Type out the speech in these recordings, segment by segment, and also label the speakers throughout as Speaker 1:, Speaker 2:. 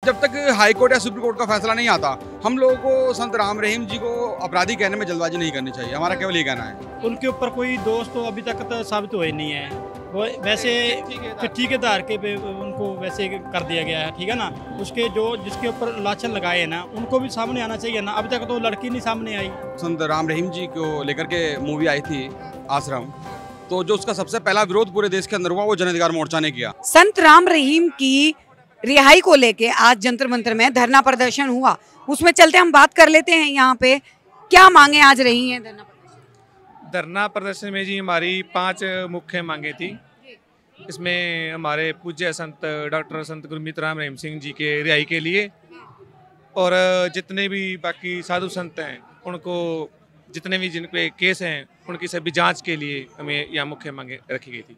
Speaker 1: जब तक high court या सुप्रीम कोर्ट का फैसला नहीं आता, हम लोगों को संत राम रहीम जी को अपराधी कहने में जल्दबाजी नहीं करनी चाहिए। हमारा केवल ये कहना है।
Speaker 2: उनके ऊपर कोई दोष तो अभी तक तो साबित हुए नहीं है। वो वैसे ठेकेदार के पे उनको वैसे कर दिया गया है, ठीक है ना। उसके जो जिसके ऊपर लाछन लगाए हैं ना, उनको भी सामने आना चाहिए ना। अभी तक तो लड़की नहीं सामने आई।
Speaker 1: संत राम रहीम जी को लेकर के मूवी आई थी आश्रम, तो जो उसका सबसे पहला विरोध पूरे देश के अंदर हुआ वो जन अधिकार मोर्चा ने किया।
Speaker 3: संत राम रहीम की रिहाई को लेके आज जंतर मंतर में धरना प्रदर्शन हुआ, उसमें चलते हम बात कर लेते हैं। यहाँ पे क्या मांगे आज रही हैं
Speaker 4: धरना प्रदर्शन में? जी हमारी 5 मुख्य मांगे थी। इसमें हमारे पूज्य संत डॉक्टर संत गुरमीत राम रहीम सिंह जी के रिहाई के लिए, और जितने भी बाकी साधु संत हैं उनको, जितने भी जिन पे केस हैं उनकी सभी जांच के लिए हमें यहाँ मुख्य मांगे रखी गई थी।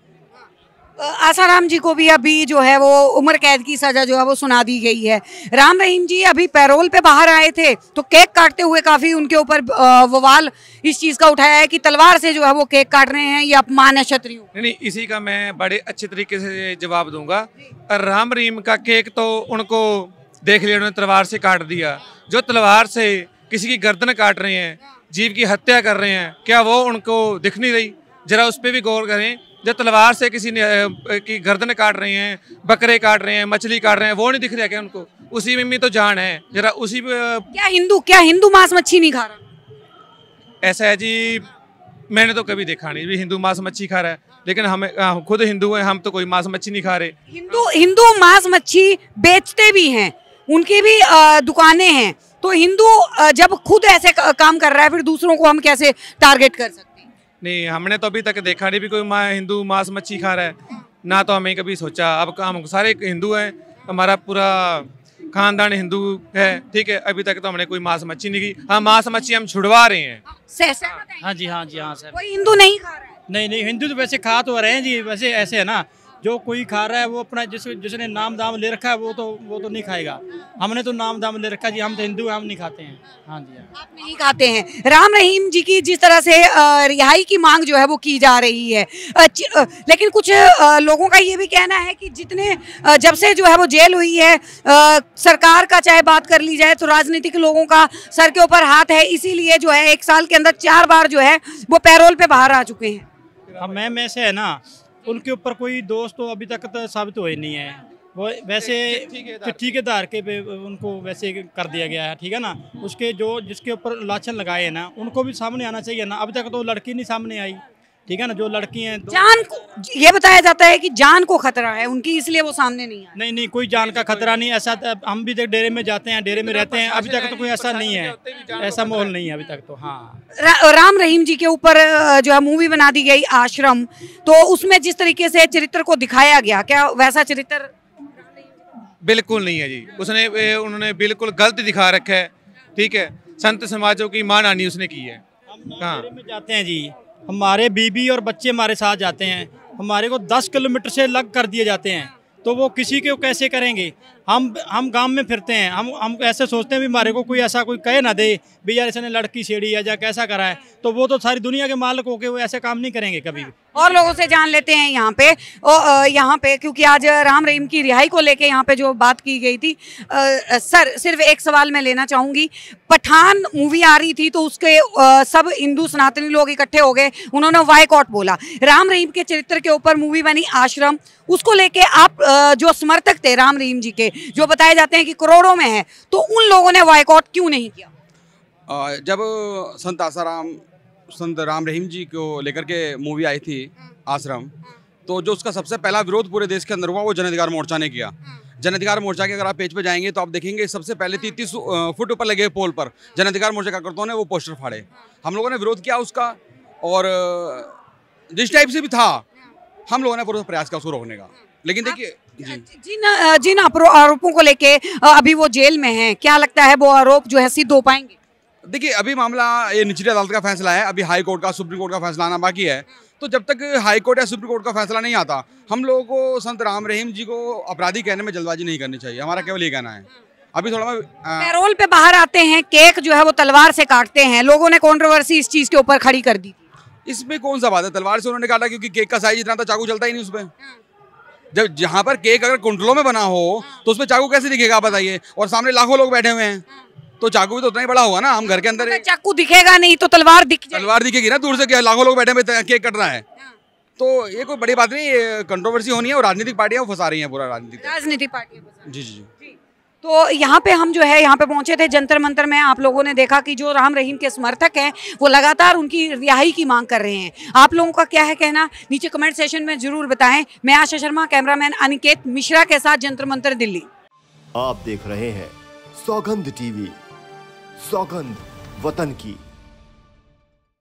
Speaker 3: आसाराम जी को भी अभी जो है वो उम्र कैद की सजा जो है वो सुना दी गई है। राम रहीम जी अभी पैरोल पे बाहर आए थे तो केक काटते हुए काफी उनके ऊपर बवाल इस चीज का उठाया है कि तलवार से जो है वो केक काट रहे हैं, ये अपमान है क्षत्रियों।
Speaker 4: नहीं, इसी का मैं बड़े अच्छे तरीके से जवाब दूंगा। राम रहीम का केक तो उनको देख लिया, उन्होंने तलवार से काट दिया। जो तलवार से किसी की गर्दन काट रहे हैं, जीव की हत्या कर रहे हैं, क्या वो उनको दिख नहीं रही? जरा उस पर भी गौर करें। जो तलवार से किसी की गर्दन काट रहे हैं, बकरे काट रहे हैं, मछली काट रहे हैं, वो नहीं दिख रहा क्या उनको? उसी में तो जान है। जरा उसी
Speaker 3: क्या हिंदू मांस मच्छी नहीं खा रहा?
Speaker 4: ऐसा है जी, मैंने तो कभी देखा नहीं भी हिंदू मांस मच्छी खा रहा है, लेकिन हम खुद हिंदू हैं, हम तो कोई मांस मच्छी नहीं खा रहे।
Speaker 3: हिंदू मांस मच्छी बेचते भी हैं, उनकी भी दुकानें हैं। तो हिंदू जब खुद ऐसे काम कर रहा है, फिर दूसरों को हम कैसे टारगेट कर सकते हैं?
Speaker 4: नहीं, हमने तो अभी तक देखा नहीं भी कोई हिंदू मांस मच्छी खा रहा है ना, तो हमें कभी सोचा। अब हम सारे हिंदू हैं, हमारा पूरा खानदान हिंदू है, ठीक है। अभी तक तो हमने कोई मांस मच्छी नहीं की। हाँ, मांस मच्छी हम छुड़वा रहे हैं।
Speaker 2: हाँ जी, हाँ जी, हाँ सर।
Speaker 3: कोई हिंदू नहीं खा रहा है?
Speaker 2: नहीं, हिंदू तो वैसे खा तो रहे हैं जी। वैसे ऐसे है ना, जो कोई खा रहा है वो अपना जिसने नाम दाम ले रखा है वो तो नहीं खाएगा। हमने तो नाम दाम ले रखा जी, हम तो हिंदू हैं, हम नहीं खाते हैं। हाँ जी,
Speaker 3: आप नहीं खाते हैं। राम रहीम जी की जिस तरह से रिहाई की मांग जो है वो की जा रही है, लेकिन कुछ लोगों का ये भी कहना है कि जितने जब से जो है वो जेल हुई है, सरकार का चाहे बात कर ली जाए तो राजनीतिक लोगों का सर के ऊपर हाथ है, इसीलिए जो है 1 साल के अंदर 4 बार जो है वो पैरोल पे बाहर आ चुके हैं।
Speaker 2: अब मैं से है ना, उनके ऊपर कोई दोष तो अभी तक तो साबित हुए नहीं है। वो वैसे ठेकेदार के पे उनको वैसे कर दिया गया है, ठीक है ना। उसके जो जिसके ऊपर लाछन लगाए हैं ना, उनको भी सामने आना चाहिए ना। अभी तक तो लड़की नहीं सामने आई, ठीक है ना। जो लड़की हैं
Speaker 3: जान को, ये बताया जाता है कि जान को खतरा है उनकी, इसलिए वो सामने नहीं आए।
Speaker 2: नहीं, कोई जान का खतरा नहीं। ऐसा हम भी डेरे में जाते हैं, डेरे में रहते हैं, अभी तक तो कोई ऐसा नहीं है, ऐसा माहौल नहीं है अभी तक तो। हाँ,
Speaker 3: राम रहीम जी के ऊपर जो है मूवी बना दी गई आश्रम, तो उसमें जिस तरीके से चरित्र को दिखाया गया, क्या वैसा चरित्र?
Speaker 4: बिल्कुल नहीं है जी। उन्होंने बिल्कुल गलत दिखा रखा है, ठीक है। संत समाजों की मानहानि उसने की है।
Speaker 2: हम डेरे में जाते हैं जी, हमारे बीबी और बच्चे हमारे साथ जाते हैं, हमारे को 10 किलोमीटर से अलग कर दिए जाते हैं, तो वो किसी को कैसे करेंगे? हम गांव में फिरते हैं, हम ऐसे सोचते हैं भी हमारे को कोई ऐसा कोई कहे ना दे भी यार इसने लड़की छेड़ी है या कैसा करा है, तो वो तो सारी दुनिया के मालिक होके वो ऐसे काम नहीं करेंगे कभी भी।
Speaker 3: और लोगों से जान लेते हैं यहाँ पे क्योंकि आज राम रहीम की रिहाई को लेके यहाँ पे जो बात की गई थी। सर, सिर्फ एक सवाल मैं लेना चाहूंगी। पठान मूवी आ रही थी तो उसके सब हिंदू सनातनी लोग इकट्ठे हो गए, उन्होंने वाइकॉट बोला। राम रहीम के चरित्र के ऊपर मूवी बनी आश्रम, उसको लेके आप जो समर्थक थे राम रहीम जी के, जो बताए जाते हैं कि करोड़ों में है, तो उन लोगों ने वाइकॉट क्यों नहीं किया?
Speaker 1: जब संत राम रहीम जी को लेकर के मूवी आई थी आश्रम, तो जो उसका सबसे पहला विरोध पूरे देश के अंदर हुआ वो जन अधिकार मोर्चा ने किया। जन अधिकार मोर्चा के अगर आप पेज पे जाएंगे तो आप देखेंगे सबसे पहले 33 फुट ऊपर लगे पोल पर जन अधिकार मोर्चा कार्यकर्ताओं ने वो पोस्टर फाड़े। हम लोगों ने विरोध किया उसका, और जिस टाइप से भी था हम लोगों ने पूरा प्रयास किया उसको रोकने का। लेकिन देखिए
Speaker 3: जिन आरोपों को लेके अभी वो जेल में हैं, क्या लगता है वो आरोप जो है सिद्ध हो पाएंगे?
Speaker 1: देखिए, अभी मामला ये निचली अदालत का फैसला है, अभी हाई कोर्ट का सुप्रीम कोर्ट का फैसला आना बाकी है। तो जब तक हाई कोर्ट या सुप्रीम कोर्ट का फैसला नहीं आता, हम लोगों को संत राम रहीम जी को अपराधी कहने में जल्दबाजी नहीं करनी चाहिए। हमारा केवल ये कहना है। अभी थोड़ा
Speaker 3: पैरोल पे बाहर आते हैं, केक जो है वो तलवार से काटते हैं, लोगों ने कंट्रोवर्सी इस चीज के ऊपर खड़ी कर दी।
Speaker 1: इसमें कौन सा बात है? तलवार से उन्होंने काटा क्योंकि केक का साइज इतना था, चाकू चलता ही नहीं उसमें। जब जहाँ पर केक अगर कुंडलों में बना हो तो उसमें चाकू कैसे दिखेगा आप बताइए, और सामने लाखों लोग बैठे हुए हैं, तो चाकू भी तो उतना ही बड़ा होगा ना। हम घर के अंदर
Speaker 3: चाकू दिखेगा नहीं तो तलवार
Speaker 1: तलवार दिखेगी ना दूर से, क्या लाखों लोग बैठे हुए केक कट रहा है। तो ये कोई बड़ी बात नहीं, ये कंट्रोवर्सी होनी है और राजनीतिक पार्टियां फंसा रही हैं पूरा राजनीतिक
Speaker 3: पार्टियां।
Speaker 1: जी जी जी।
Speaker 3: तो यहाँ पे हम जो है यहाँ पे पहुंचे थे जंतर मंतर में। आप लोगों ने देखा कि जो राम रहीम के समर्थक हैं वो लगातार उनकी रिहाई की मांग कर रहे हैं। आप लोगों का क्या है कहना, नीचे कमेंट सेशन में जरूर बताएं। मैं आशा शर्मा, कैमरामैन अनिकेत मिश्रा के साथ, जंतर मंतर, दिल्ली।
Speaker 5: आप देख रहे हैं सौगंध टीवी, सौगंध वतन की।